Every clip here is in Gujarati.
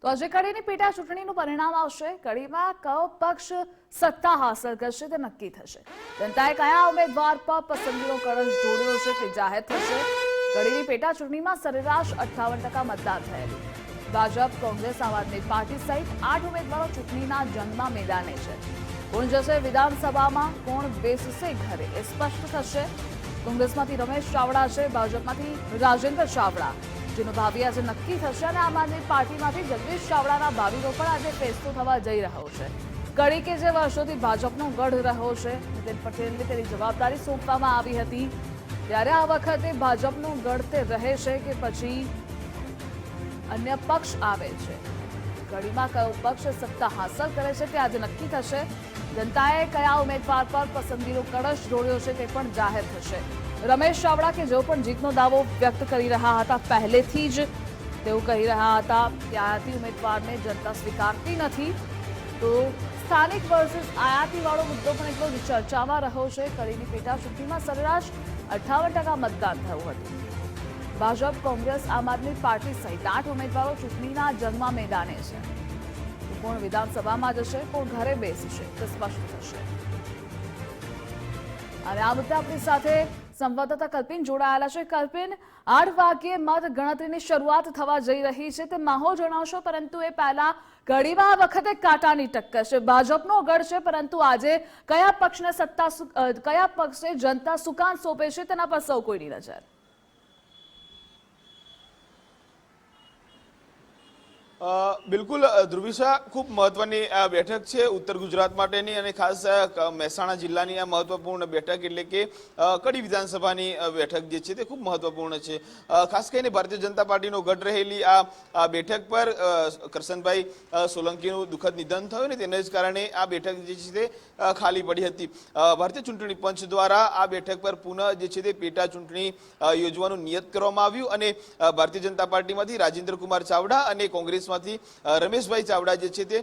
તો આજે કડીની પેટા ચૂંટણીનું પરિણામ આવશે। કડીમાં કયો પક્ષ સત્તા હાંસલ કરશે તે નક્કી થશે। જનતાએ કયા ઉમેદવાર પર પસંદગીનો કળશ ઢોળ્યો છે તે જાહેર થશે। કડીની પેટા ચૂંટણીમાં સરેરાશ 58% મતદાન થયેલું। ભાજપ, કોંગ્રેસ, આમ આદમી પાર્ટી સહિત 8 ઉમેદવારો ચૂંટણીના જંગમાં મેદાને છે। કોણ જશે વિધાનસભામાં, કોણ બેસશે ઘરે એ સ્પષ્ટ થશે। કોંગ્રેસમાંથી રમેશ ચાવડા છે, ભાજપમાંથી રાજેન્દ્ર ચાવડા જેનું ભાવિ આજે નક્કી થશે અને આમ આદમી પાર્ટીમાંથી જગદીશ ચાવડાના ભાવિનો પણ આજે ફેસલો થવા જઈ રહ્યો છે। કડી કે જે વર્ષોથી ભાજપનો ગઢ રહ્યો છે, નીતિન પટેલને તેની જવાબદારી સોંપવામાં આવી હતી, ત્યારે આ વખતે ભાજપનો ગઢ તે રહે છે કે પછી અન્ય પક્ષ આવે છે। કડીમાં કયો પક્ષ સત્તા હાંસલ કરે છે તે આજે નક્કી થશે। જનતાએ કયા ઉમેદવાર પર પસંદગીનો કળશ ઢોળ્યો છે તે પણ જાહેર થશે। રમેશ ચાવડા કે જેઓ પણ જીતનો દાવો વ્યક્ત કરી રહ્યા હતા, પહેલેથી જ તેઓ કહી રહ્યા હતા કે આયાતી ઉમેદવારને જનતા સ્વીકારતી નથી, તો સ્થાનિક વર્સિસ આયાતીવાળો મુદ્દો પણ એટલો જ ચર્ચામાં રહ્યો છે। કડીની પેટા ચૂંટણીમાં સરેરાશ 58% મતદાન થયું હતું। ભાજપ, કોંગ્રેસ, આમ આદમી પાર્ટી સહિત 8 ઉમેદવારો ચૂંટણીના જંગમાં મેદાને છે। કોણ વિધાનસભામાં જશે, કોણ ઘરે બેસશે તે સ્પષ્ટ થશે। અને આ મુદ્દે આપણી સાથે સંવાદદાતા કલ્પિન જોડાયેલા છે। કલ્પિન, 8 વાગ્યે મત ગણતરીની શરૂઆત થવા જઈ રહી છે, તે માહોલ જણાવશો, પરંતુ એ પહેલા કડીમાં આ વખતે કાંટાની ટક્કર છે। ભાજપનો ગઢ છે, પરંતુ આજે કયા પક્ષને જનતા સુકાન સોંપે છે તેના પર સૌ કોઈની નજર। બિલકુલ ધ્રુવિશા, ખૂબ મહત્વની આ બેઠક છે ઉત્તર ગુજરાત માટેની, અને ખાસ મહેસાણા જિલ્લાની આ મહત્વપૂર્ણ બેઠક એટલે કે કડી વિધાનસભાની બેઠક જે છે તે ખૂબ મહત્વપૂર્ણ છે। ખાસ કરીને ભારતીય જનતા પાર્ટીનો ગઢ રહેલી આ બેઠક પર કરશનભાઈ સોલંકીનું દુઃખદ નિધન થયું ને તેને જ કારણે આ બેઠક જે છે તે ખાલી પડી હતી। ભારતીય ચૂંટણી પંચ દ્વારા આ બેઠક પર પુનઃ જે છે તે પેટા ચૂંટણી યોજવાનું નિયત કરવામાં આવ્યું, અને ભારતીય જનતા પાર્ટીમાંથી રાજેન્દ્ર કુમાર ચાવડા અને કોંગ્રેસ રમેશભાઈ ચાવડા જે છે તે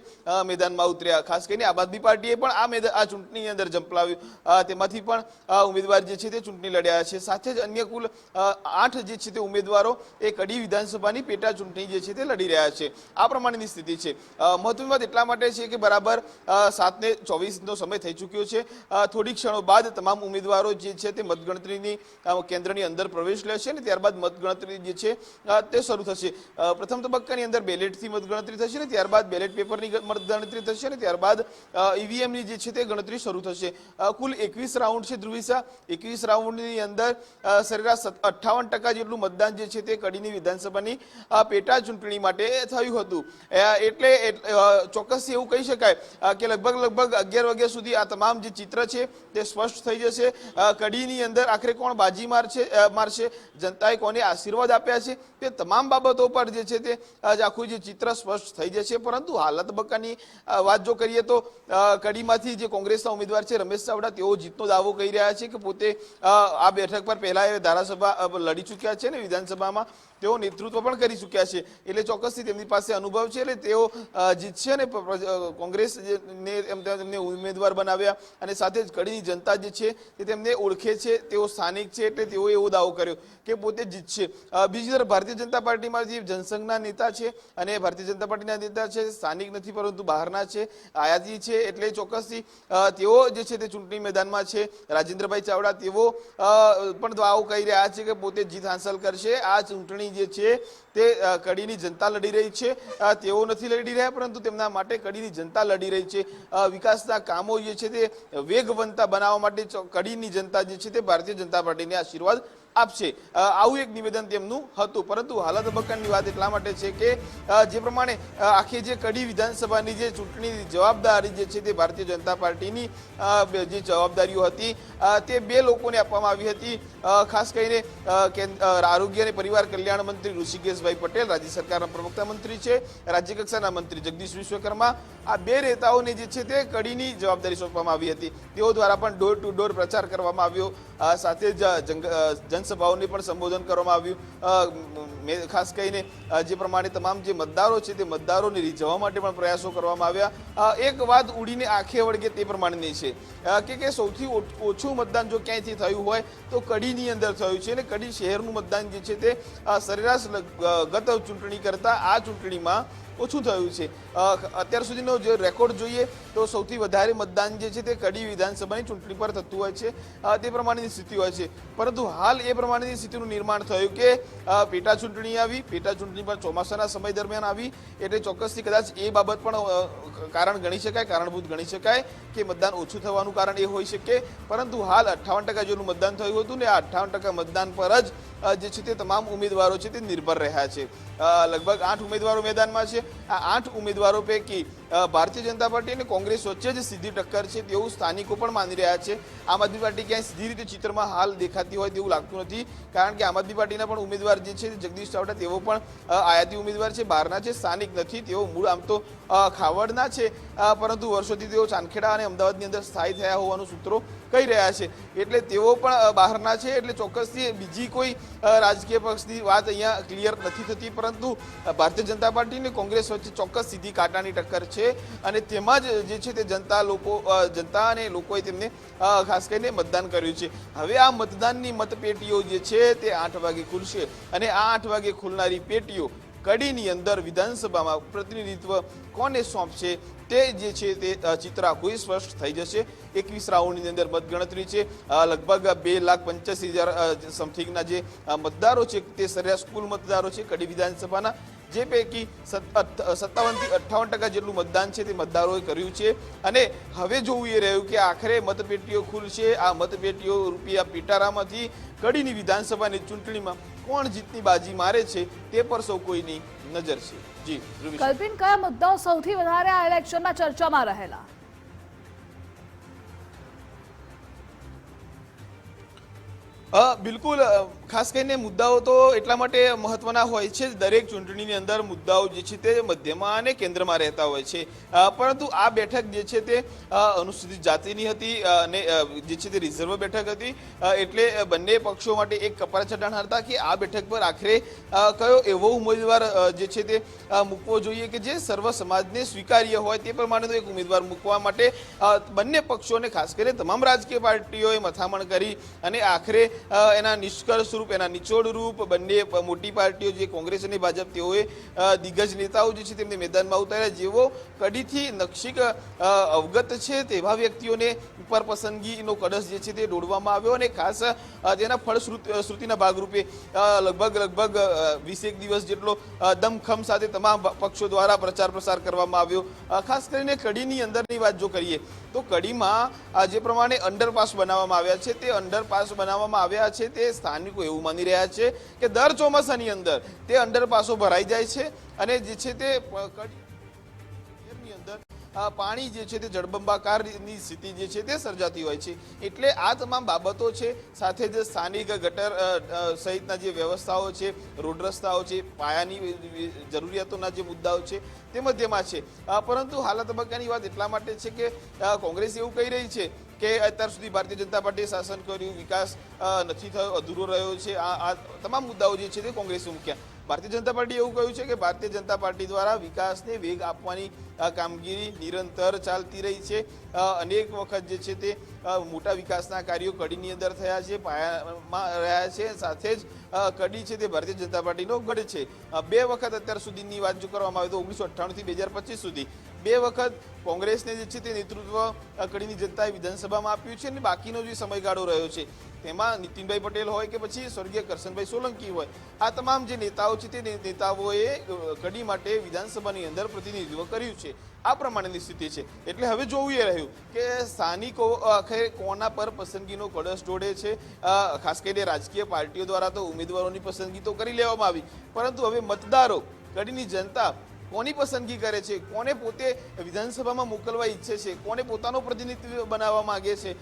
મેદાનમાં ઉતર્યા। ખાસ કરીને આમ આદમી પાર્ટીએ પણ આ ચૂંટણીની અંદર ઝંપલાવ્યું, તેમાંથી પણ ઉમેદવાર જે છે તે ચૂંટણી લડ્યા છે। સાથે જ અન્ય કુલ 8 જે છે તે ઉમેદવારો એ કડી વિધાનસભાની પેટા ચૂંટણી જે છે તે લડી રહ્યા છે। આ પ્રમાણેની સ્થિતિ છે। મહત્વની વાત એટલા માટે છે કે બરાબર 7:24 સમય થઈ ચૂક્યો છે। થોડી ક્ષણો બાદ તમામ ઉમેદવારો જે છે તે મતગણતરીની કેન્દ્રની અંદર પ્રવેશ લેશે અને ત્યારબાદ મતગણતરી જે છે તે શરૂ થશે। પ્રથમ તબક્કાની અંદર બેલેટથી મતગણતરી થશે ને ત્યારબાદ બેલેટ પેપરની મતગણતરી થશે ને ત્યારબાદ ઈવીએમની જે છે તે ગણતરી શરૂ થશે। કુલ 21 રાઉન્ડ છે ધ્રુવિશા। 21 રાઉન્ડની અંદર સરેરાશ 58% જેટલું મતદાન જે છે તે કડીની વિધાનસભાની પેટા ચૂંટણી માટે થયું હતું। એટલે ચોક્કસથી એવું કહી શકાય કે લગભગ 11 વાગ્યા સુધી આ તમામ જે ચિત્ર છે તે સ્પષ્ટ થઈ જશે। કડીની અંદર આખરે કોણ બાજી મારશે, જનતાએ કોને આશીર્વાદ આપ્યા છે, તે તમામ બાબતો પર જે છે તે આખું જે ચિત્ર સ્પષ્ટ થઈ જશે। પરંતુ હાલના તબક્કાની વાત જો કરીએ તો કડીમાંથી જે કોંગ્રેસના ઉમેદવાર છે રમેશ ચાવડા, તેઓ જીતનો દાવો કરી રહ્યા છે કે પોતે આ બેઠક પર પહેલા ધારાસભા લડી ચૂક્યા છે ને વિધાનસભામાં તેઓ નેતૃત્વ પણ કરી ચૂક્યા છે, એટલે ચોક્કસથી તેમની પાસે અનુભવ છે, એટલે તેઓ જીતશે અને કોંગ્રેસને તેમને ઉમેદવાર બનાવ્યા અને સાથે જ કડીની જનતા જે છે તે તેમને ઓળખે છે, તેઓ સ્થાનિક છે, એટલે તેઓએ એવો દાવો કર્યો કે પોતે જીતશે। બીજી તરફ ભારતીય જનતા પાર્ટીમાંથી જનસંઘના નેતા છે અને ભારતીય જનતા પાર્ટીના નેતા છે, સ્થાનિક નથી પરંતુ બહારના છે, આયાતી છે, એટલે ચોક્કસથી તેઓ જે છે તે ચૂંટણી મેદાનમાં છે। રાજેન્દ્રભાઈ ચાવડા તેઓ પણ દાવો કહી રહ્યા છે કે પોતે જીત હાંસલ કરશે। આ ચૂંટણી જે છે તે કડીની જનતા લડી રહી છે, તેઓ નથી લડી રહ્યા પરંતુ તેમના માટે કડીની જનતા લડી રહી છે। વિકાસના કામો જે છે તે વેગવંતા બનાવવા માટે કડીની જનતા જે છે તે ભારતીય જનતા પાર્ટીને આશીર્વાદ આપશે, આવું એક નિવેદન તેમનું હતું। પરંતુ હાલ તબક્કાની વાત એટલા માટે છે કે જે પ્રમાણે આખી જે કડી વિધાનસભાની જે ચૂંટણીની જવાબદારી જે છે તે ભારતીય જનતા પાર્ટીની જે જવાબદારીઓ હતી તે 2 લોકોને આપવામાં આવી હતી। ખાસ કરીને આરોગ્ય અને પરિવાર કલ્યાણ મંત્રી ઋષિકેશભાઈ પટેલ, રાજ્ય સરકારના પ્રવક્તા મંત્રી છે, રાજ્ય કક્ષાના મંત્રી જગદીશ વિશ્વકર્મા, આ 2 નેતાઓને જે છે તે કડીની જવાબદારી સોંપવામાં આવી હતી। તેઓ દ્વારા પણ ડોર ટુ ડોર પ્રચાર કરવામાં આવ્યો, સાથે જ જનસભાઓને પણ સંબોધન કરવામાં આવ્યું। ખાસ કરીને જે પ્રમાણે તમામ જે મતદારો છે તે મતદારોને રીઝવવા માટે પણ પ્રયાસો કરવામાં આવ્યા। એક વાત ઉડીને આંખે વળગે તે પ્રમાણેની છે કે સૌથી ઓછું મતદાન જો ક્યાંયથી થયું હોય તો કડીની અંદર થયું છે, અને કડી શહેરનું મતદાન જે છે તે સરેરાશ ગત ચૂંટણી કરતા આ ચૂંટણીમાં ઓછું થયું છે. અત્યાર સુધીનો જે રેકોર્ડ જોઈએ તો સૌથી વધારે મતદાન જે છે તે કડી વિધાનસભાની ચૂંટણી પર થતું હોય છે, તે પ્રમાણેની સ્થિતિ હોય છે. પરંતુ હાલ એ પ્રમાણેની સ્થિતિનું નિર્માણ થયું કે પેટા ચૂંટણી આવી, પેટા ચૂંટણી પણ ચોમાસાના સમય દરમિયાન આવી, એટલે ચોક્કસથી કદાચ એ બાબત પણ કારણ ગણી શકાય, કારણભૂત ગણી શકાય કે મતદાન ઓછું થવાનું કારણ એ હોઈ શકે. પરંતુ હાલ 58% જેટલું મતદાન થયું હતું ને આ 58% મતદાન પર જ જે છે તે તમામ ઉમેદવારો છે તે નિર્ભર રહ્યા છે. લગભગ 8 ઉમેદવારો મેદાનમાં છે. આ 8 ઉમેદવારો પૈકી ભારતીય જનતા પાર્ટી અને કોંગ્રેસ વચ્ચે જ સીધી ટક્કર છે તેવું સ્થાનિકો પણ માની રહ્યા છે. આમ આદમી પાર્ટી ક્યાંય સીધી રીતે ચિત્રમાં હાલ દેખાતી હોય તેવું લાગતું નથી, કારણ કે આમ આદમી પાર્ટીના પણ ઉમેદવાર જે છે જગદીશ ચાવડા તેઓ પણ આયાતી ઉમેદવાર છે, બહારના છે, સ્થાનિક નથી. તેઓ મૂળ આમ તો ખાવડના છે, પરંતુ વર્ષોથી તેઓ ચાંદખેડા અને અમદાવાદની અંદર સ્થાયી થયા હોવાનું સૂત્રો કહી રહ્યા છે. એટલે તેઓ પણ બહારના છે, એટલે ચોક્કસથી બીજી કોઈ રાજકીય પક્ષની વાત અહીંયા ક્લિયર નથી થતી. પરંતુ ભારતીય જનતા પાર્ટી અને કોંગ્રેસ વચ્ચે ચોક્કસ સીધી કાંટાની ટક્કર છે અને તેમાં જ જે છે તે જનતા અને લોકોએ તેમને ખાસ કરીને મતદાન કર્યું છે. હવે આ મતદાનની મતપેટીઓ જે છે તે 8 વાગે ખુલશે અને આ 8 વાગે ખુલનારી પેટીઓ કડીની અંદર વિધાનસભામાં પ્રતિનિધિત્વ કોને સોંપશે તે જે છે તે ચિત્ર આખું સ્પષ્ટ થઈ જશે. 21 રાઉન્ડની અંદર મતગણતરી છે. લગભગ 2,85,000 સમથિંગના જે મતદારો છે તે સરેરાશ કુલ મતદારો છે કડી વિધાનસભાના, જે પૈકી 57 થી 58% જેટલું મતદાન છે તે મતદારોએ કર્યું છે. અને હવે જોવું એ રહ્યું કે આખરે મતપેટીઓ ખુલશે. આ મતપેટીઓ રૂપિયા પિટારામાંથી કડીની વિધાનસભાની ચૂંટણીમાં કોણ જીતની બાજી મારે છે તે પર સૌ કોઈની નજર છે. જી કલ્પિન, કયા મુદ્દાઓ સૌથી વધારે આ ઇલેક્શનમાં ચર્ચામાં રહેલા? બિલકુલ, ખાસ કરીને મુદ્દાઓ તો એટલા માટે મહત્વના હોય છે. દરેક ચૂંટણીની અંદર મુદ્દાઓ જે છે તે મધ્યમાં અને કેન્દ્રમાં રહેતા હોય છે. પરંતુ આ બેઠક જે છે તે અનુસૂચિત જાતિની હતી અને જે છે તે રિઝર્વ બેઠક હતી, એટલે બંને પક્ષો માટે એક કપરા ચઢાણ હતા કે આ બેઠક પર આખરે કયો એવો ઉમેદવાર જે છે તે મૂકવો જોઈએ કે જે સર્વ સમાજને સ્વીકાર્ય હોય. તે પ્રમાણેનો એક ઉમેદવાર મૂકવા માટે બંને પક્ષોને ખાસ કરીને તમામ રાજકીય પાર્ટીઓએ મથામણ કરી અને આખરે એના નિષ્કર્ષ રૂપ, એના નિચોડ રૂપ બંને મોટી પાર્ટીઓ જે કોંગ્રેસ અને ભાજપ તેઓએ દિગ્ગજ નેતાઓ જે છે તેમને મેદાનમાં ઉતાર્યા, જેવો કડીથી નક્ષિક અવગત છે તેવા વ્યક્તિઓને પર પસંદગીનો કળશ જે છે તે દોડવામાં આવ્યો. અને ખાસ તેના ફળશ્રુતિના ભાગરૂપે લગભગ 20 દિવસ જેટલો દમખમ સાથે તમામ પક્ષો દ્વારા પ્રચાર પ્રસાર કરવામાં આવ્યો. ખાસ કરીને કડીની અંદરની વાત જો કરીએ તો કડીમાં જે પ્રમાણે અંડરપાસ બનાવવામાં આવ્યા છે તે અંડરપાસ બનાવવામાં આવ્યા છે તે સ્થાનિકો એવું માની રહ્યા છે કે દર ચોમાસાની અંદર તે અંડરપાસો ભરાઈ જાય છે અને જે છે તે કડીની અંદર પાણી જે છે તે જળબંબાકારની સ્થિતિ જે છે તે સર્જાતી હોય છે. એટલે આ તમામ બાબતો છે, સાથે જ સ્થાનિક ગટર સહિતના જે વ્યવસ્થાઓ છે, રોડ રસ્તાઓ છે, પાયાની જરૂરિયાતોના જે મુદ્દાઓ છે તે મધ્યમાં છે. પરંતુ હાલ તબક્કાની વાત એટલા માટે છે કે કોંગ્રેસ એવું કહી રહી છે કે અત્યાર સુધી ભારતીય જનતા પાર્ટીએ શાસન કર્યું, વિકાસ નથી થયો, અધૂરો રહ્યો છે. આ તમામ મુદ્દાઓ જે છે તે કોંગ્રેસે મૂક્યા. ભારતીય જનતા પાર્ટીએ એવું કહ્યું છે કે ભારતીય જનતા પાર્ટી દ્વારા વિકાસને વેગ આપવાની કામગીરી નિરંતર ચાલતી રહી છે. અનેક વખત જે છે તે મોટા વિકાસના કાર્યો કડીની અંદર થયા છે, પાયામાં રહ્યા છે. સાથે જ કડી છે તે ભારતીય જનતા પાર્ટીનો ગઢ છે. 2 વખત અત્યાર સુધીની વાત જો કરવામાં આવે તો 1998 થી 2025 સુધી 2 વખત કોંગ્રેસને જે છે તે નેતૃત્વ કડીની જનતાએ વિધાનસભામાં આપ્યું છે અને બાકીનો જે સમયગાળો રહ્યો છે તેમાં નીતિનભાઈ પટેલ હોય કે પછી સ્વર્ગીય કરશનભાઈ સોલંકી હોય, આ તમામ જે નેતાઓ છે તે નેતાઓએ કડી માટે વિધાનસભાની અંદર પ્રતિનિધિત્વ કર્યું છે. આ પ્રમાણેની સ્થિતિ છે. એટલે હવે જોવું એ રહ્યું કે સ્થાનિકો આખરે કોના પર પસંદગીનો કળશ ઢોળે છે. ખાસ કરીને રાજકીય પાર્ટીઓ દ્વારા તો ઉમેદવારોની પસંદગી તો કરી લેવામાં આવી, પરંતુ હવે મતદારો, કડીની જનતા કોની પસંદગી કરે છે, કોને પોતે વિધાનસભામાં મોકલવા ઈચ્છે છે, કોને પોતાનો પ્રતિનિધિત્વ બનાવવા માંગે છે,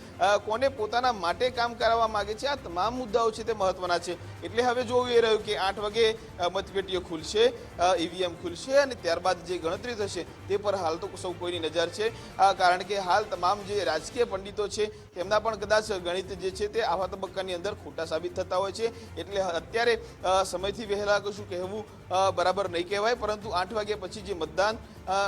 કોને પોતાના માટે કામ કરાવવા માંગે છે, આ તમામ મુદ્દાઓ છે તે મહત્વના છે. એટલે હવે જોવું એ રહ્યું કે 8 વાગે મતપેટીઓ ખુલશે, ઈવીએમ ખુલશે અને ત્યારબાદ જે ગણતરી થશે તે પર હાલ તો સૌ કોઈની નજર છે. કારણ કે હાલ તમામ જે રાજકીય પંડિતો છે તેમના પણ કદાચ ગણિત જે છે તે આવા તબક્કાની અંદર ખોટા સાબિત થતા હોય છે. એટલે અત્યારે સમયથી વહેલા કશું કહેવું બરાબર નહીં કહેવાય, પરંતુ 8 વાગે વાગ્યા પછી જે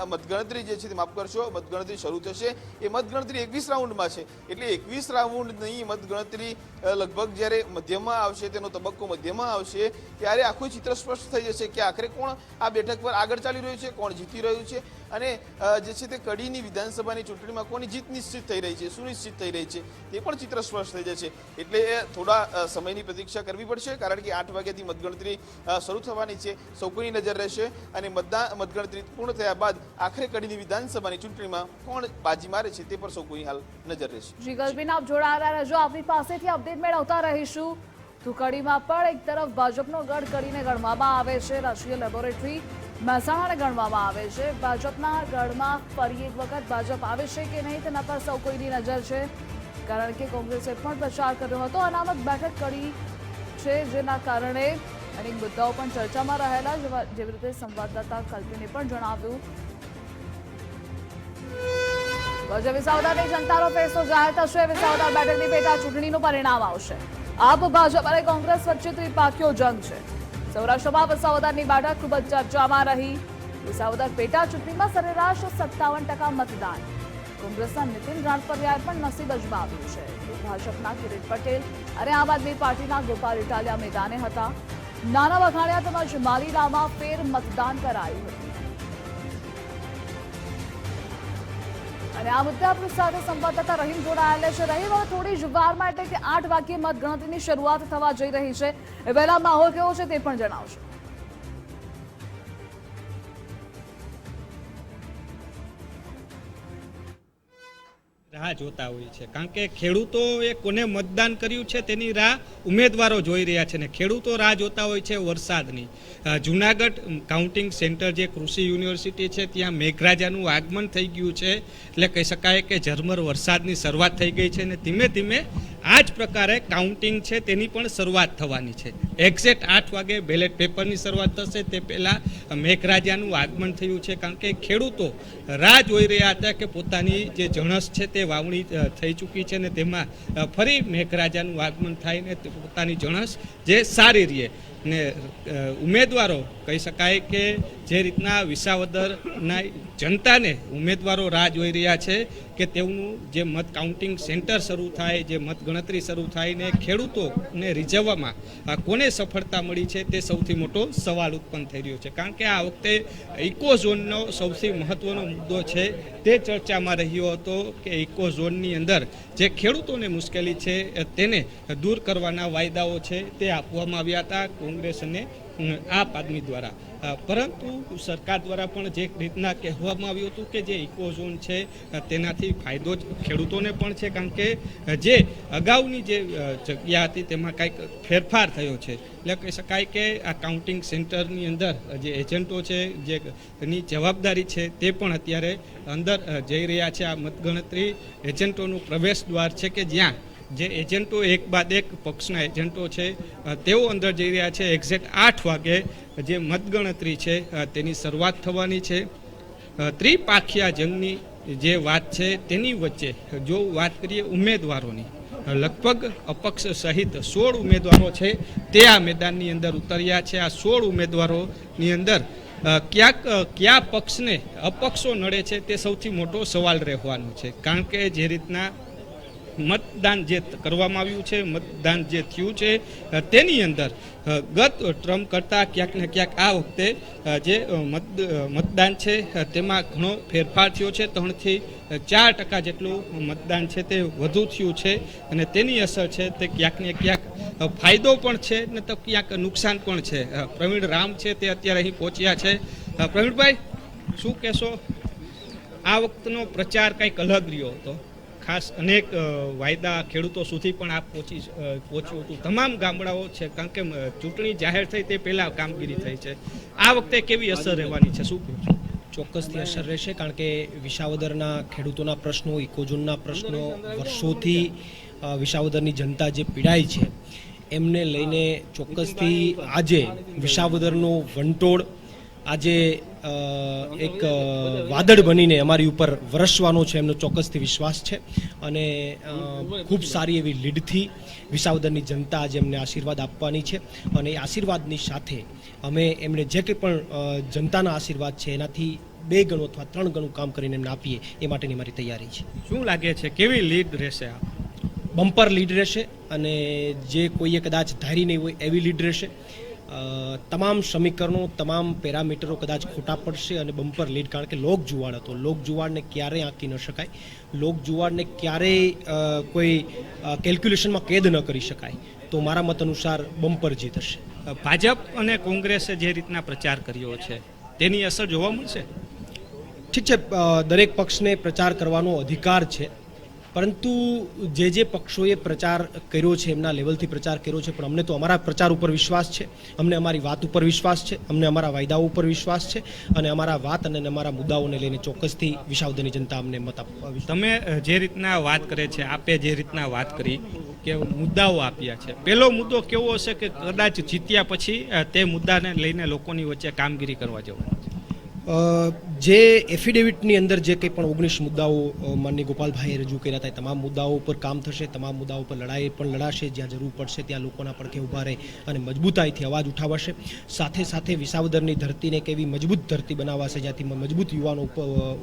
મતગણતરી જે છે તે માફ કરશો મતગણતરી શરૂ થશે. એ મતગણતરી 21 રાઉન્ડમાં છે, એટલે 21 રાઉન્ડની મતગણતરી લગભગ જ્યારે મધ્યમાં આવશે, તેનો તબક્કો મધ્યમાં આવશે, ત્યારે આખું ચિત્ર સ્પષ્ટ થઈ જશે કે આખરે કોણ આ બેઠક પર આગળ ચાલી રહ્યું છે, કોણ જીતી રહ્યું છે અને જે છે તે કડીની વિધાનસભાની ચૂંટણીમાં કોની જીત નિશ્ચિત થઈ રહી છે, સુનિશ્ચિત થઈ રહી છે, તે પણ ચિત્ર સ્પષ્ટ થઈ જશે. એટલે થોડા સમયની પ્રતીક્ષા કરવી પડશે, કારણ કે 8 વાગ્યાથી મતગણતરી શરૂ થવાની છે. સૌ કોઈની નજર રહેશે અને મતગણતરી પૂર્ણ થયા બાદ આખરે કડીની વિધાનસભાની ચૂંટણીમાં કોણ બાજી મારે છે તે પર સૌ કોઈ હાલ નજર રહેશે. જી ગલબીન, આપ જોડાયેલા રહેજો, આપની પાસેથી અપડેટ મેળવતા રહીશું. તો કડીમાં પણ એક તરફ ભાજપનો ગઢ કડીને ગણવામાં આવે છે, રાષ્ટ્રીય લેબોરેટરી મહેસાણાને ગણવામાં આવે છે. ભાજપના ગઢમાં ફરી એક વખત ભાજપ આવે છે કે નહીં તેના પર સૌ કોઈની નજર છે, કારણ કે કોંગ્રેસે પણ પ્રચાર કર્યો હતો. અનામત બેઠક કડી છે, જેના કારણે અનેક મુદ્દાઓ પણ ચર્ચામાં રહેલા, જેવી રીતે સંવાદદાતા કલ્પીને પણ જણાવ્યું. વિસાવદરની જનતાનો ફેસલો જાહેર થશે. વિસાવદર બેઠકની પેટા ચૂંટણીનું પરિણામ આવશે. આપ ભાજપ અને કોંગ્રેસ વચ્ચે ત્રિપાખીયો જંગ છે. સૌરાષ્ટ્રમાં વિસાવદરની બેઠક ખૂબ જ ચર્ચામાં રહી. વિસાવદર પેટા ચૂંટણીમાં સરેરાશ 57% મતદાન. કોંગ્રેસના નીતિન રાણપરિયાએ પણ નસીબ અજમાવ્યું છે. ભાજપના કિરીટ પટેલ અને આમ આદમી પાર્ટીના ગોપાલ ઇટાલિયા મેદાને હતા. નાના વઘાણિયા તેમજ માલીડામાં ફેર મતદાન કરાયું હતું. અને આ મુદ્દે આપણી સાથે સંવાદદાતા રહીમ જોડાયેલા છે. રહીમ, હવે થોડી જ વારમાં એટલે કે 8 વાગ્યે મતગણતરીની શરૂઆત થવા જઈ રહી છે. એ પહેલા માહોલ કેવો છે તે પણ જણાવશો. રાહ જોતા હોય છે, કારણ કે ખેડૂતોએ કોને મતદાન કર્યું છે તેની રાહ ઉમેદવારો જોઈ રહ્યા છે ને ખેડૂતો રાહ જોતા હોય છે વરસાદની. જુનાગઢ કાઉન્ટિંગ સેન્ટર જે કૃષિ યુનિવર્સિટી છે ત્યાં મેઘરાજાનું આગમન થઈ ગયું છે, એટલે કહી શકાય કે ઝરમર વરસાદની શરૂઆત થઈ ગઈ છે અને ધીમે ધીમે આ જ પ્રકારે કાઉન્ટિંગ છે તેની પણ શરૂઆત થવાની છે. એક્ઝેક્ટ 8 વાગે બેલેટ પેપરની શરૂઆત થશે તે પહેલાં મેઘરાજાનું આગમન થયું છે, કારણ કે ખેડૂતો રાહ જોઈ રહ્યા હતા કે પોતાની જે જણસ છે તે વાવણી થઈ ચૂકી છે ને તેમાં ફરી મેઘરાજાનું આગમન થાય ને પોતાની જણસ જે સારી રહે ને ઉમેદવારો કહી શકાય કે જે રીતના વિસાવદરના જનતાને ઉમેદવારો રાહ જોઈ રહ્યા છે કે તેઓનું જે મત કાઉન્ટિંગ સેન્ટર શરૂ થાય, જે મતગણતરી શરૂ થાય ને ખેડૂતોને રીઝવવામાં કોને સફળતા મળી છે તે સૌથી મોટો સવાલ ઉત્પન્ન થઈ રહ્યો છે. કારણ કે આ વખતે ઇકો ઝોનનો સૌથી મહત્વનો મુદ્દો છે તે ચર્ચામાં રહ્યો હતો કે ઇકો ઝોનની અંદર જે ખેડૂતોને મુશ્કેલી છે તેને દૂર કરવાના વાયદાઓ છે તે આપવામાં આવ્યા હતા કોંગ્રેસ અને આપ આદમી દ્વારા. પરંતુ સરકાર દ્વારા પણ જે રીતના કહેવામાં આવ્યું હતું કે જે ઇકો ઝોન છે તેનાથી ફાયદો જ ખેડૂતોને પણ છે, કારણ કે જે અગાઉની જે જગ્યા હતી તેમાં કંઈક ફેરફાર થયો છે. એટલે કહી શકાય કે આ કાઉન્ટિંગ સેન્ટરની અંદર જે એજન્ટો છે જેની જવાબદારી છે તે પણ અત્યારે અંદર જઈ રહ્યા છે. આ મતગણતરી એજન્ટોનું પ્રવેશ દ્વાર છે કે જ્યાં જે એજન્ટો એક બાદ એક પક્ષના એજન્ટો છે તેઓ અંદર જઈ રહ્યા છે. એક્ઝેક્ટ 8 વાગે જે મતગણતરી છે તેની શરૂઆત થવાની છે. ત્રિપાખીયા જંગની જે વાત છે તેની વચ્ચે જો વાત કરીએ ઉમેદવારોની, લગભગ અપક્ષ સહિત 16 ઉમેદવારો છે તે આ મેદાનની અંદર ઉતર્યા છે. આ 16 ઉમેદવારોની અંદર કયા પક્ષને અપક્ષો નડે છે તે સૌથી મોટો સવાલ રહેવાનો છે, કારણ કે જે રીતના મતદાન જે કરવામાં આવ્યું છે, મતદાન જે થયું છે તેની અંદર ગત ટ્રમ્પ કરતાં ક્યાંક ને ક્યાંક આ વખતે જે મતદાન છે તેમાં ઘણો ફેરફાર થયો છે. 3 થી 4% જેટલું મતદાન છે તે વધુ થયું છે અને તેની અસર છે તે ક્યાંક ને ક્યાંક ફાયદો પણ છે ને તો ક્યાંક નુકસાન પણ છે. પ્રવીણ રામ છે તે અત્યારે અહીં પહોંચ્યા છે. પ્રવીણભાઈ, શું કહેશો? આ વખતનો પ્રચાર કંઈક અલગ રહ્યો હતો, ખાસ અનેક વાયદા ખેડૂતો સુધી પણ આ પહોંચ્યું હતું. તમામ ગામડાઓ છે, કારણ કે ચૂંટણી જાહેર થઈ તે પહેલાં કામગીરી થઈ છે. આ વખતે કેવી અસર રહેવાની છે, શું કહો છો? ચોક્કસથી અસર રહેશે, કારણ કે વિસાવદરના ખેડૂતોના પ્રશ્નો, ઇકોઝોનના પ્રશ્નો, વર્ષોથી વિસાવદરની જનતા જે પીડાય છે એમને લઈને ચોક્કસથી આજે વિસાવદરનો વંટોળ આજે એક વાદળ બનીને અમારી ઉપર વરસવાનો છે એમનો ચોક્કસથી વિશ્વાસ છે અને ખૂબ સારી એવી લીડથી વિસાવદરની જનતા આજે એમને આશીર્વાદ આપવાની છે અને એ આશીર્વાદની સાથે અમે એમણે જે કંઈ પણ જનતાના આશીર્વાદ છે એનાથી 2 ગણું અથવા 3 ગણું કામ કરીને એમને આપીએ એ માટેની મારી તૈયારી છે. શું લાગે છે કેવી લીડ રહેશે આ? બમ્પર લીડ રહેશે અને જે કોઈએ કદાચ ધારી નહીં હોય એવી લીડ રહેશે. તમામ સમીકરણો તમામ પેરામીટરો કદાચ ખોટા પડશે અને બમ્પર લીડ, કારણ કે લોક જુવાળ હતો. લોક જુવાળને ક્યારેય આંકી ન શકાય, લોક જુવાળને ક્યારેય કોઈ કેલ્ક્યુલેશનમાં કેદ ન કરી શકાય. તો મારા મત અનુસાર બમ્પર જીત હશે. ભાજપ અને કોંગ્રેસે જે રીતના પ્રચાર કર્યો છે તેની અસર જોવા મળશે? ઠીક છે, દરેક પક્ષને પ્રચાર કરવાનો અધિકાર છે, પરંતુ જે પક્ષોએ પ્રચાર કર્યો છે એમના લેવલથી પ્રચાર કર્યો છે, પણ અમને તો અમારા પ્રચાર ઉપર વિશ્વાસ છે, અમને અમારી વાત ઉપર વિશ્વાસ છે, અમને અમારા વાયદાઓ ઉપર વિશ્વાસ છે અને અમારા વાત અને અમારા મુદ્દાઓને લઈને ચોક્કસથી વિસાવદરની જનતા અમને મત આપવા. તમે જે રીતના વાત કરે છે, આપે જે રીતના વાત કરી કે મુદ્દાઓ આપ્યા છે, પહેલો મુદ્દો કેવો હશે કે કદાચ જીત્યા પછી તે મુદ્દાને લઈને લોકોની વચ્ચે કામગીરી કરવા જવાનું છે? જે એફિડેવિટની અંદર જે કંઈ પણ 19 મુદ્દાઓ માનનીય ગોપાલભાઈએ રજૂ કર્યા હતા, તમામ મુદ્દાઓ ઉપર કામ થશે, તમામ મુદ્દાઓ પર લડાઈ પણ લડાશે. જ્યાં જરૂર પડશે ત્યાં લોકોના પડખે ઊભા રહે અને મજબૂતાઈથી અવાજ ઉઠાવાશે. સાથે સાથે વિસાવદરની ધરતીને એક એવી મજબૂત ધરતી બનાવાશે જ્યાંથી મજબૂત યુવાનો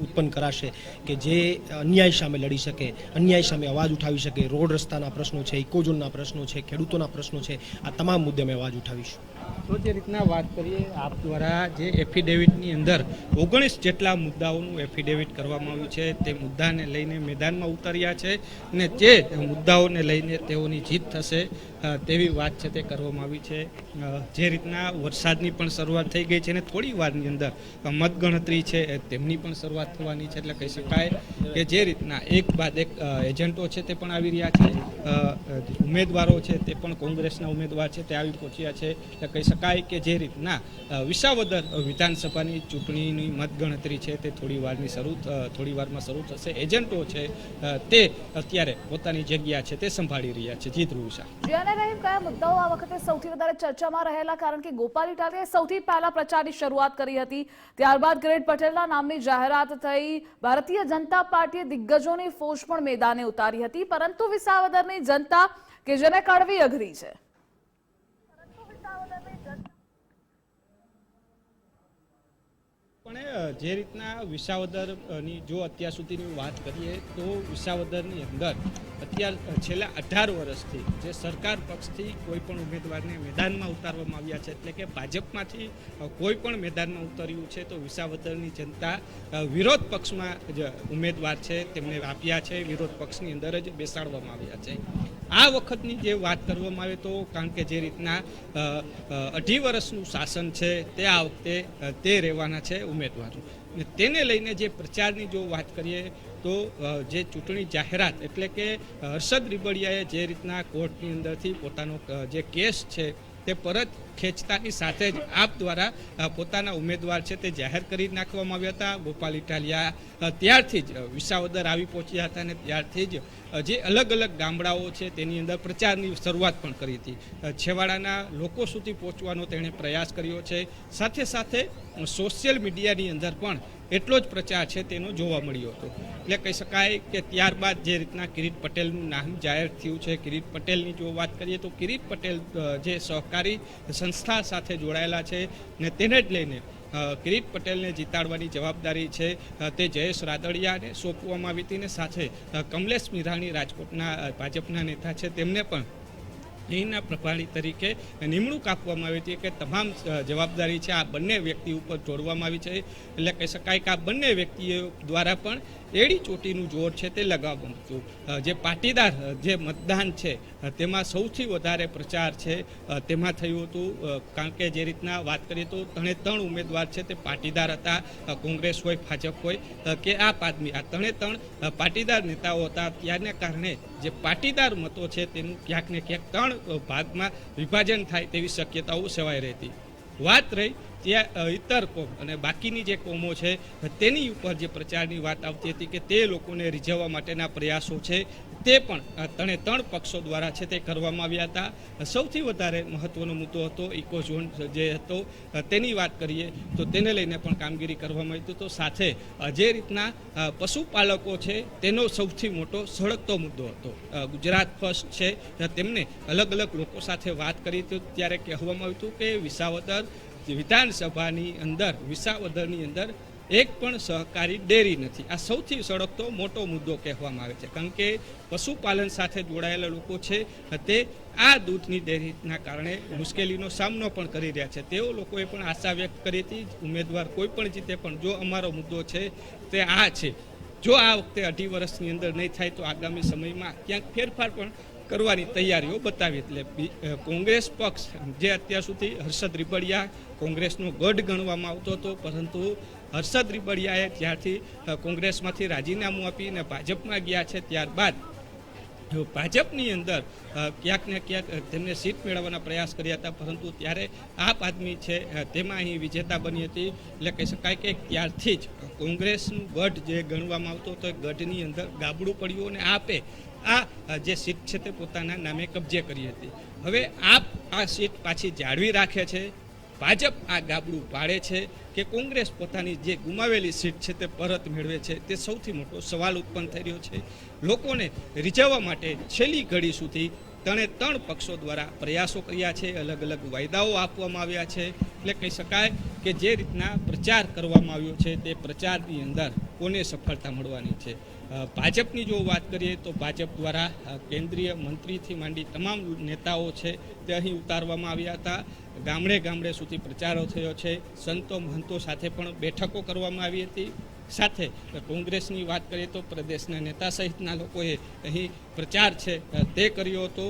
ઉત્પન્ન કરાશે કે જે અન્યાય સામે લડી શકે, અન્યાય સામે અવાજ ઉઠાવી શકે. રોડ રસ્તાના પ્રશ્નો છે, ઇકોઝોનના પ્રશ્નો છે, ખેડૂતોના પ્રશ્નો છે, આ તમામ મુદ્દે અમે અવાજ ઉઠાવીશું. તો જે રીતના વાત કરીએ આપ દ્વારા જે એફિડેવિટની અંદર 19 જેટલા મુદ્દાઓનું એફિડેવિટ કરવામાં આવ્યું છે, તે મુદ્દાને લઈને મેદાનમાં ઉતર્યા છે અને જે મુદ્દાઓને લઈને તેઓની જીત થશે તેવી વાત છે તે કરવામાં આવી છે. જે રીતના વરસાદની પણ શરૂઆત થઈ ગઈ છે અને થોડી વારની અંદર મતગણતરી છે તેમની પણ શરૂઆત થવાની છે. એટલે કહી શકાય કે જે રીતના એક બાદ એક એજન્ટો છે તે પણ આવી રહ્યા છે, ઉમેદવારો છે તે પણ કોંગ્રેસના ઉમેદવાર છે તે આવી પહોંચ્યા છે. એટલે કહી શકાય કે જે રીતના વિસાવદર વિધાનસભાની ચૂંટણીની મતગણતરી છે તે થોડી વારમાં શરૂ થશે. એજન્ટો છે તે અત્યારે પોતાની જગ્યા છે તે સંભાળી રહ્યા છે. જીત રૂસા. રહીમ, કયા મુદ્દાઓ આ વખતે સૌથી વધારે ચર્ચામાં રહેલા? કારણ કે ગોપાલ ઇટાલિયાએ સૌથી પહેલા પ્રચારની શરૂઆત કરી હતી, ત્યારબાદ ગ્રેટ પટેલના નામની જાહેરાત થઈ, ભારતીય જનતા પાર્ટીએ દિગ્ગજોની ફોજ પણ મેદાને ઉતારી હતી, પરંતુ વિસાવદરની જનતા કે જેને કડવી અઘરી છે, પણ જે રીતના વિસાવદરની જો અત્યાર સુધીની વાત કરીએ તો વિસાવદરની અંદર છેલ્લા 18 વર્ષથી જે સરકાર પક્ષથી કોઈ પણ ઉમેદવારને મેદાનમાં ઉતારવામાં આવ્યા છે, એટલે કે ભાજપમાંથી કોઈ પણ મેદાનમાં ઉતર્યું છે તો વિસાવદરની જનતા વિરોધ પક્ષમાં જે ઉમેદવાર છે તેમને આપ્યા છે, વિરોધ પક્ષની અંદર જ બેસાડવામાં આવ્યા છે. આ વખતની જે વાત કરવામાં આવે તો કારણ કે જે રીતના 2.5 વર્ષનું શાસન છે તે આ વખતે તે રહેવાના છે ઉમેદવારો, તેને લઈને જે પ્રચારની જો વાત કરીએ તો જે ચૂંટણી જાહેરાત એટલે કે હર્ષદ રીબડિયાએ જે રીતના કોર્ટની અંદરથી પોતાનો જે કેસ છે તે પરત ખેંચતાની સાથે જ આપ દ્વારા પોતાના ઉમેદવાર છે તે જાહેર કરી નાખવામાં આવ્યા હતા. ગોપાલ ઇટાલિયા ત્યારથી જ વિસાવદર આવી પહોંચ્યા હતા અને ત્યારથી જ જે અલગ અલગ ગામડાઓ છે તેની અંદર પ્રચારની શરૂઆત પણ કરી હતી. છેવાડાના લોકો સુધી પહોંચવાનો તેણે પ્રયાસ કર્યો છે. સાથે સાથે સોશિયલ મીડિયાની અંદર પણ એટલો જ પ્રચાર છે તેનો જોવા મળ્યો હતો. એટલે કહી શકાય કે ત્યારબાદ જે રીતના કિરીટ પટેલનું નામ જાહેર થયું છે, કિરીટ પટેલની જો વાત કરીએ તો કિરીટ પટેલ જે સહકારી સંસ્થા સાથે જોડાયેલા છે ને તેને જ લઈને કિરીટ પટેલને જીતાડવાની જવાબદારી છે તે જયેશ રાદડિયાને સોંપવામાં આવી હતી ને સાથે કમલેશ મીરાણી રાજકોટના ભાજપના નેતા છે તેમને પણ અહીંના પ્રભારી તરીકે નિમણૂક આપવામાં આવી હતી કે તમામ જવાબદારી છે આ બંને વ્યક્તિ ઉપર જોડવામાં આવી છે. એટલે કહી શકાય કે આ બંને વ્યક્તિઓ દ્વારા પણ એડી ચોટીનું જોર છે તે લગાવવાનું હતું. જે પાટીદાર જે મતદાન છે તેમાં સૌથી વધારે પ્રચાર છે તેમાં થયું હતું, કારણ કે જે રીતના વાત કરીએ તો 3 ઉમેદવાર છે તે પાટીદાર હતા, કોંગ્રેસ હોય, ભાજપ હોય કે આપ આદમી, આ 3 પાટીદાર નેતાઓ હતા. ત્યારને કારણે જે પાટીદાર મતો છે તેનું ક્યાંક ને ક્યાંક 3 ભાગમાં વિભાજન થાય તેવી શક્યતાઓ સેવાઈ રહેતી. વાત રહી ત્યાં ઇતર કોમ અને બાકીની જે કોમો છે તેની ઉપર જે પ્રચારની વાત આવતી હતી કે તે લોકોને રીઝવવા માટેના પ્રયાસો છે તે પણ ત્રણ પક્ષો દ્વારા છે તે કરવામાં આવ્યા હતા. સૌથી વધારે મહત્વનો મુદ્દો હતો ઇકો ઝોન જે હતો તેની વાત કરીએ તો તેને લઈને પણ કામગીરી કરવામાં આવી. તો સાથે જે રીતના પશુપાલકો છે તેનો સૌથી મોટો સળગતો મુદ્દો હતો. ગુજરાત ફર્સ્ટ છે તેમને અલગ અલગ લોકો સાથે વાત કરી હતી ત્યારે કહેવામાં આવ્યું હતું કે વિધાનસભાની અંદર એક પણ સહકારી ડેરી નથી. આ સૌથી સળગતો મોટો મુદ્દો કહેવામાં આવે છે, કારણ કે પશુપાલન સાથે જોડાયેલા લોકો છે તે આ દૂધની ડેરીના કારણે મુશ્કેલીનો સામનો પણ કરી રહ્યા છે. તેઓ લોકોએ પણ આશા વ્યક્ત કરી હતી ઉમેદવાર કોઈ પણ જીતે પણ જો અમારો મુદ્દો છે તે આ છે, જો આ વખતે 2.5 વર્ષની અંદર નહીં થાય તો આગામી સમયમાં ક્યાંક ફેરફાર પણ કરવાની તૈયારીઓ બતાવી. એટલે કોંગ્રેસ પક્ષ જે અત્યાર સુધી હર્ષદ રીબડિયા કોંગ્રેસનો ગઢ ગણવામાં આવતો હતો, પરંતુ હર્ષદ રીબડિયાએ જ્યારથી કોંગ્રેસમાંથી રાજીનામું આપીને ભાજપમાં ગયા છે ત્યારબાદ ભાજપની અંદર ક્યાંક ને ક્યાંક તેમને સીટ મેળવવાના પ્રયાસ કર્યા હતા, પરંતુ ત્યારે આપ આદમી છે તેમાં અહીં વિજેતા બની હતી. એટલે કહી શકાય કે ત્યારથી જ કોંગ્રેસનું ગઢ જે ગણવામાં આવતો હતો એ ગઢની અંદર ગાબડું પડ્યું અને આપે આ જે સીટ છે તે પોતાના નામે કબજે કરી હતી. હવે આપ આ સીટ પાછી જાળવી રાખે છે, ભાજપ આ ગાબડું પાડે છે કે કોંગ્રેસ પોતાની જે ગુમાવેલી સીટ છે તે પરત મેળવે છે, તે સૌથી મોટો સવાલ ઉત્પન્ન થઈ રહ્યો છે. લોકોને રીઝવવા માટે છેલ્લી ઘડી સુધી ત્રણ પક્ષો દ્વારા પ્રયાસો કર્યા છે, અલગ અલગ વાયદાઓ આપવામાં આવ્યા છે. એટલે કહી શકાય કે જે રીતના પ્રચાર કરવામાં આવ્યો છે તે પ્રચારની અંદર કોને સફળતા મળવાની છે. ભાજપની જો વાત કરીએ તો ભાજપ દ્વારા કેન્દ્રીય મંત્રીથી માંડી તમામ નેતાઓ છે તે અહીં ઉતારવામાં આવ્યા હતા. ગામડે ગામડે સુધી પ્રચારો થયો છે. સંતો મહંતો સાથે પણ બેઠકો કરવામાં આવી હતી. સાથે કોંગ્રેસની વાત કરીએ તો પ્રદેશના નેતા સહિતના લોકોએ અહીં પ્રચાર છે તે કર્યો હતો.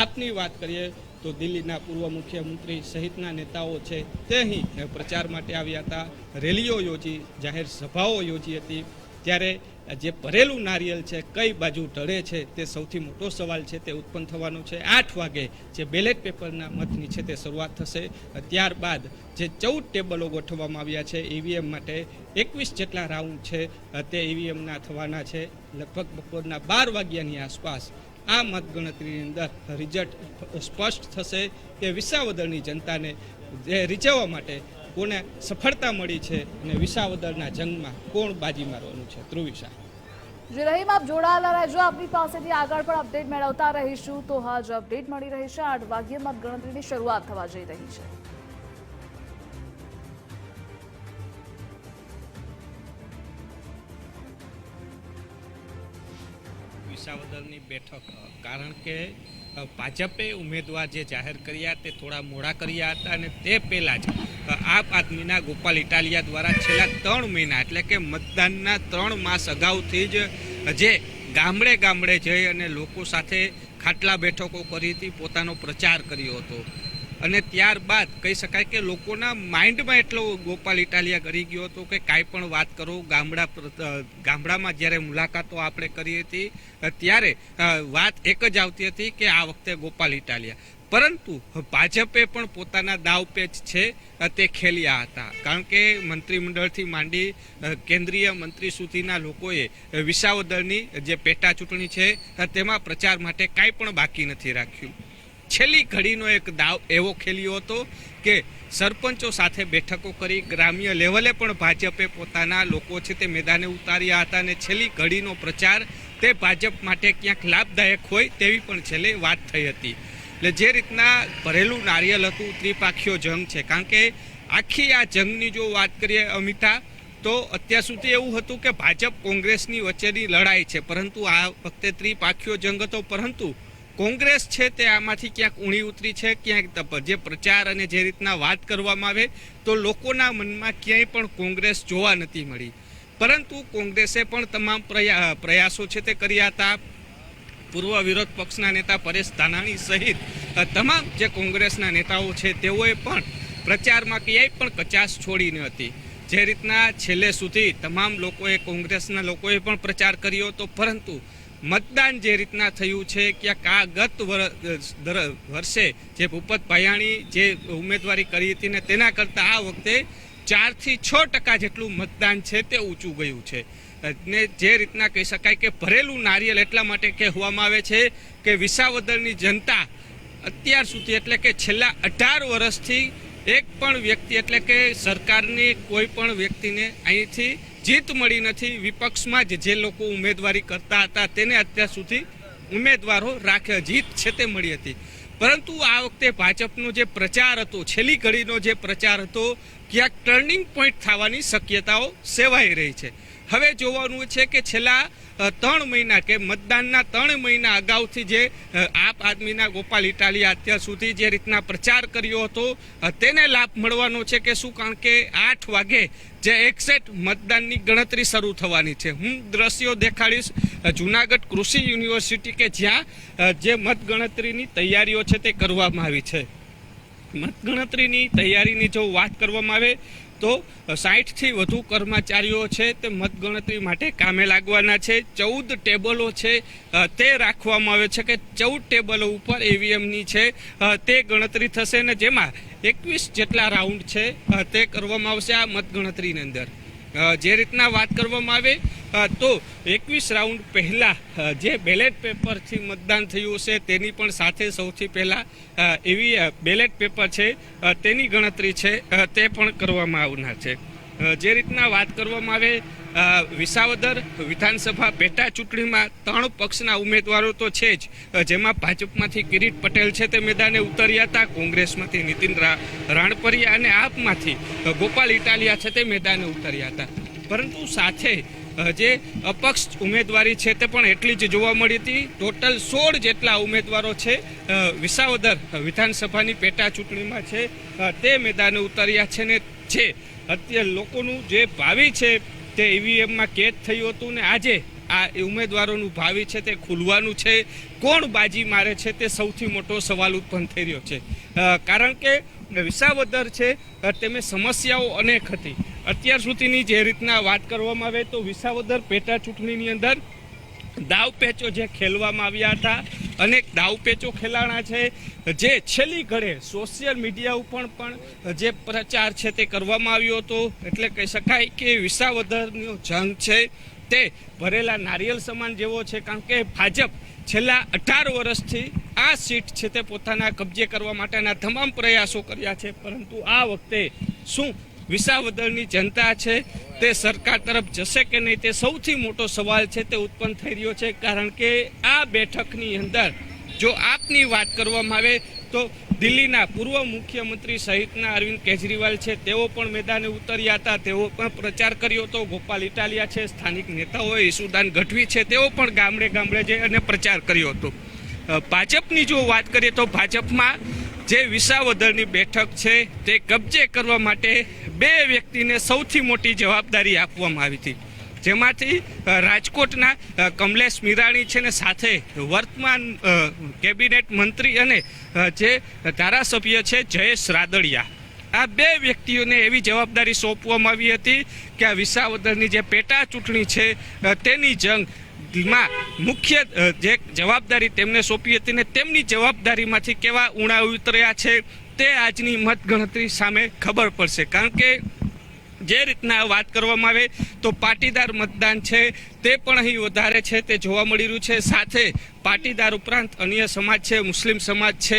આપની વાત કરીએ તો દિલ્હીના પૂર્વ મુખ્યમંત્રી સહિતના નેતાઓ છે તે અહીં પ્રચાર માટે આવ્યા હતા. રેલીઓ યોજી, જાહેર સભાઓ યોજી હતી. ત્યારે જે ભરેલું નારિયેલ છે કઈ બાજુ ઢળે છે તે સૌથી મોટો સવાલ છે તે ઉત્પન્ન થવાનો છે. 8 વાગે જે બેલેટ પેપરના મતની છે તે શરૂઆત થશે. ત્યારબાદ જે 14 ટેબલો ગોઠવવામાં આવ્યા છે ઈવીએમ માટે, 21 જેટલા રાઉન્ડ છે તે ઈવીએમના થવાના છે. લગભગ બપોરના 12 વાગ્યાની આસપાસ આ મતગણતરીની અંદર રિઝલ્ટ સ્પષ્ટ થશે કે વિસાવદરની જનતાને જે રીઝવવા માટે કોને સફળતા મળી છે અને વિસાવદરના જંગમાં કોણ બાજી મારવાનું છે. ધ્રુવિશા. જે રહીમ, આપ જોડાયેલા રહેજો, આપની પાસેથી આગળ પણ અપડેટ મેળવતા રહીશું. તો હા, જ અપડેટ મળી રહી છે. 8 વાગ્યે મતગણતરીની શરૂઆત થવા જઈ રહી છે. વિસાવદરની બેઠક, કારણ કે ભાજપે ઉમેદવાર જે જાહેર કર્યા તે થોડા મોડા કર્યા હતા અને તે પહેલાં જ આપ આદમીના ગોપાલ ઇટાલિયા દ્વારા છેલ્લા 3 મહિના એટલે કે મતદાનના 3 માસ અગાઉથી જ જે ગામડે ગામડે જઈ અને લોકો સાથે ખાટલા બેઠકો કરી હતી, પોતાનો પ્રચાર કર્યો હતો. અને ત્યારબાદ કહી શકાય કે લોકોના માઇન્ડમાં એટલો ગોપાલ ઇટાલિયા કરી ગયો હતો કે કાંઈ પણ વાત કરો. ગામડામાં જ્યારે મુલાકાતો આપણે કરી હતી ત્યારે વાત એક જ આવતી હતી કે આ વખતે ગોપાલ ઇટાલિયા. પરંતુ ભાજપે પણ પોતાના દાવપેચ છે તે ખેલ્યા હતા, કારણ કે મંત્રીમંડળથી માંડી કેન્દ્રીય મંત્રી સુધીના લોકોએ વિસાવદરની જે પેટા ચૂંટણી છે તેમાં પ્રચાર માટે કાંઈ પણ બાકી નથી રાખ્યું. છેલ્લી ઘડીનો એક દાવ એવો ખેલ્યો હતો કે સરપંચો સાથે બેઠકો કરી, ગ્રામ્ય લેવલે પણ ભાજપે પોતાના લોકો છે તે મેદાને ઉતાર્યા હતા અને છેલ્લી ઘડીનો પ્રચાર તે ભાજપ માટે ક્યાંક લાભદાયક હોય તેવી પણ છેલ્લે વાત થઈ હતી. એટલે જે રીતના ભરેલું નારિયેલ હતું, ત્રિપાખીયો જંગ છે. કારણ કે આખી આ જંગની જો વાત કરીએ અમિતા, તો અત્યાર સુધી એવું હતું કે ભાજપ કોંગ્રેસની વચ્ચેની લડાઈ છે, પરંતુ આ વખતે ત્રિપાખીયો જંગ હતો. પરંતુ કોંગ્રેસ છે તે આમાંથી ક્યાંક ઊણી ઉતરી છે. ક્યાંક જે પ્રચાર અને જે રીતના વાત કરવામાં આવે તો લોકોના મનમાં ક્યાંય પણ કોંગ્રેસ જોવા નથી મળી. પરંતુ કોંગ્રેસે પણ તમામ પ્રયાસો છે તે કર્યા હતા. પૂર્વ વિરોધ પક્ષના નેતા પરેશ ધાનાણી સહિત તમામ જે કોંગ્રેસના નેતાઓ છે તેઓએ પણ પ્રચારમાં ક્યાંય પણ કચાશ છોડી ન હતી. જે રીતના છેલ્લે સુધી તમામ લોકોએ, કોંગ્રેસના લોકોએ પણ પ્રચાર કર્યો હતો, પરંતુ મતદાન જે રીતના થયું છે ક્યાંક આ ગત વર્ષે જે ભૂપત ભાયાણી જે ઉમેદવારી કરી હતી ને તેના કરતાં આ વખતે 4 થી 6% જેટલું મતદાન છે તે ઊંચું ગયું છે. ને જે રીતના કહી શકાય કે ભરેલું નારિયેલ એટલા માટે કહેવામાં આવે છે કે વિસાવદરની જનતા અત્યાર સુધી એટલે કે છેલ્લા 18 વર્ષથી એક પણ વ્યક્તિ એટલે કે સરકારની કોઈ પણ વ્યક્તિને અહીંથી જીત મળી નથી. વિપક્ષમાં જે લોકો ઉમેદવારી કરતા હતા તેને અત્યાર સુધી ઉમેદવારો રાખ્યા, જીત છે તે મળી હતી. પરંતુ આ વખતે ભાજપનો જે પ્રચાર હતો, છેલ્લી ઘડીનો જે પ્રચાર હતો, ક્યાંક ટર્નિંગ પોઈન્ટ થવાની શક્યતાઓ સેવાઈ રહી છે. હવે જોવાનું છે કે છેલ્લા 3 મહિના કે મતદાનના 3 મહિના અગાઉથી જે આપ આદમીના ગોપાલ ઇટાલિયા અત્યાર સુધી જે રીતના પ્રચાર કર્યો હતો તેને લાભ મળવાનો છે કે શું? કારણ કે 8 વાગે જે એક્ઝેક્ટ મતદાનની ગણતરી શરૂ થવાની છે. હું દ્રશ્યો દેખાડીશ જુનાગઢ કૃષિ યુનિવર્સિટી કે જ્યાં જે મતગણતરીની તૈયારીઓ છે તે કરવામાં આવી છે. મતગણતરીની તૈયારીની જો વાત કરવામાં આવે તો 60થી વધુ કર્મચારીઓ છે તે મતગણતરી માટે કામે લાગવાના છે. 14 ટેબલો છે તે રાખવામાં આવે છે કે 14 ટેબલો ઉપર ઈવીએમની છે તે ગણતરી થશે ને જેમાં 21 જેટલા રાઉન્ડ છે તે કરવામાં આવશે આ મતગણતરીની અંદર. જે રીતના વાત કરવામાં આવે તો 21 રાઉન્ડ પહેલા જે બેલેટ પેપરથી મતદાન થયું છે તેની પણ સાથે સૌથી પહેલા એવી બેલેટ પેપર છે તેની ગણતરી છે તે પણ કરવામાં આવનાર છે. જે રીતના વાત કરવામાં આવે વિસાવદર વિધાનસભા પેટા ચૂંટણીમાં 3 પક્ષના ઉમેદવારો તો છે જ, જેમાં ભાજપમાંથી કિરીટ પટેલ છે તે મેદાને ઉતર્યા હતા, કોંગ્રેસમાંથી નીતિન રાણપરિયા અને આપમાંથી ગોપાલ ઇટાલિયા છે તે મેદાને ઉતર્યા હતા. પરંતુ સાથે જે અપક્ષ ઉમેદવારી છે તે પણ એટલી જ જોવા મળી હતી. ટોટલ 16 જેટલા ઉમેદવારો છે વિસાવદર વિધાનસભાની પેટા ચૂંટણીમાં છે તે મેદાને ઉતર્યા છે ને જે અત્યારે લોકોનું જે ભાવિ છે તે ઈવીએમમાં કેદ થયું હતું ને આજે આ ઉમેદવારોનું ભાવિ છે તે ખુલવાનું છે. કોણ બાજી મારે છે તે સૌથી મોટો સવાલ ઉત્પન્ન થઈ રહ્યો છે. કારણ કે વિસાવદર છે તેમાં સમસ્યાઓ અનેક હતી. અત્યાર સુધીની જે રીતના વાત કરવામાં આવે તો વિસાવદર પેટા ચૂંટણીની અંદર દાવપેચો જે ખેલવામાં આવ્યા હતા, અનેક દાવપેચો ખેલાણા છે. જે છેલ્લી ઘડે સોશિયલ મીડિયા ઉપર પણ જે પ્રચાર છે તે કરવામાં આવ્યો હતો. એટલે કહી શકાય કે વિસાવદરનો જંગ છે તે ભરેલા નારિયેલ સમાન જેવો છે. કારણ કે ભાજપ છેલ્લા 18 વર્ષથી આ સીટ છે તે પોતાના કબજે કરવા માટેના તમામ પ્રયાસો કર્યા છે. પરંતુ આ વખતે શું વિસાવદરની જનતા છે તે સરકાર તરફ જશે કે નહીં તે સૌથી મોટો સવાલ છે તે ઉત્પન્ન થઈ રહ્યો છે. કારણ કે આ બેઠકની અંદર જો આપની વાત કરવામાં આવે તો દિલ્હીના પૂર્વ મુખ્યમંત્રી સહિતના અરવિંદ કેજરીવાલ છે તેઓ પણ મેદાને ઉતર્યા હતા, તેઓ પણ પ્રચાર કર્યો હતો. ગોપાલ ઇટાલિયા છે, સ્થાનિક નેતાઓ ઈસુદાન ગઢવી છે તેઓ પણ ગામડે ગામડે જઈ અને પ્રચાર કર્યો હતો. ભાજપની જો વાત કરીએ તો ભાજપમાં જે વિસાવદરની બેઠક છે તે કબજે કરવા માટે 2 વ્યક્તિને સૌથી મોટી જવાબદારી આપવામાં આવી હતી. જેમાંથી રાજકોટના કમલેશ મીરાણી છે ને સાથે વર્તમાન કેબિનેટ મંત્રી અને જે ધારાસભ્ય છે જયેશ રાદડિયા, આ 2 વ્યક્તિઓને એવી જવાબદારી સોંપવામાં આવી હતી કે આ વિસાવદરની જે પેટા ચૂંટણી છે તેની જંગમાં મુખ્ય જે જવાબદારી તેમને સોંપી હતી ને તેમની જવાબદારીમાંથી કેવા ઉણા ઉતર્યા છે તે આજની મતગણતરી સામે ખબર પડશે. કારણ કે જે રીતના વાત કરવામાં આવે તો પાટીદાર મતદાન છે તે પણ અહીં વધારે છે તે જોવા મળી રહ્યું છે. સાથે પાટીદાર ઉપરાંત અન્ય સમાજ છે, મુસ્લિમ સમાજ છે,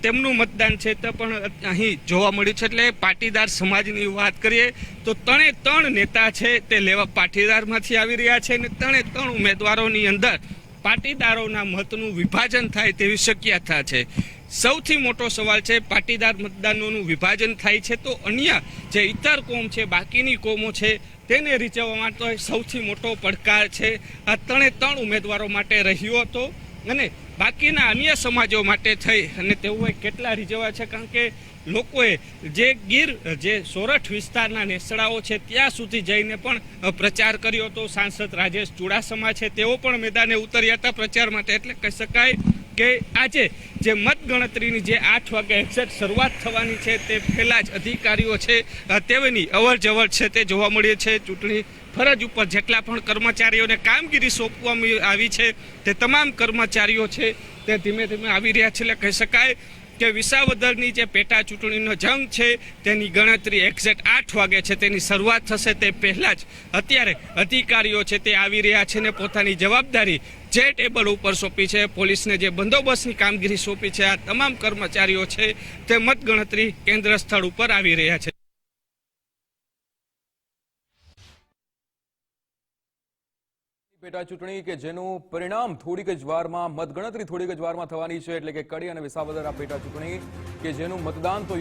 તેમનું મતદાન છે તે પણ અહીં જોવા મળ્યું છે. એટલે પાટીદાર સમાજની વાત કરીએ તો 3 નેતા છે તે લેવા પાટીદારમાંથી આવી રહ્યા છે અને 3 ઉમેદવારોની અંદર પાટીદારોના મતનું વિભાજન થાય તેવી શક્યતા છે. સૌથી મોટો સવાલ છે પાટીદાર મતદાનોનું વિભાજન થાય છે તો અન્ય જે ઇતર કોમ છે, બાકીની કોમો છે તેને રીઝવવા માટે સૌથી મોટો પડકાર છે આ 3 ઉમેદવારો માટે રહ્યો હતો. અને બાકીના અન્ય સમાજો માટે થઈ અને તેઓએ કેટલા રીઝવવા છે. કારણ કે લોકોએ જે ગીર જે સોરઠ વિસ્તારના નેસડાઓ છે ત્યાં સુધી જઈને પણ પ્રચાર કર્યો હતો. સાંસદ રાજેશ ચુડાસમા છે તેઓ પણ મેદાને ઉતર્યા હતા પ્રચાર માટે. એટલે કહી શકાય કે આજે જે મતગણતરીની જે 8 વાગે એક્ઝેક્ટ શરૂઆત થવાની છે તે પહેલાં જ અધિકારીઓ છે તેની અવર જવર છે તે જોવા મળે છે. ચૂંટણી ફરજ ઉપર જેટલા પણ કર્મચારીઓને કામગીરી સોંપવામાં આવી છે તે તમામ કર્મચારીઓ છે તે ધીમે ધીમે આવી રહ્યા છે. એટલે કહી શકાય કે વિસાવદરની જે પેટા ચૂંટણીનો જંગ છે તેની ગણતરી એક્ઝેક્ટ 8 વાગે છે તેની શરૂઆત થશે તે પહેલાં જ અત્યારે અધિકારીઓ છે તે આવી રહ્યા છે ને પોતાની જવાબદારી જે ટેબલ ઉપર સોંપી છે, પોલીસને જે બંદોબસ્તની કામગીરી સોંપી છે, આ તમામ કર્મચારીઓ છે તે મતગણતરી કેન્દ્ર સ્થળ ઉપર આવી રહ્યા છે. પેટા ચૂંટણી કે જેનું પરિણામ થોડીક જ વારમાં, મતગણતરી થોડીક જ વારમાં થવાની છે, એટલે કે કડી અને વિસાવદર આ પેટા ચૂંટણી કે જેનું મતદાન તો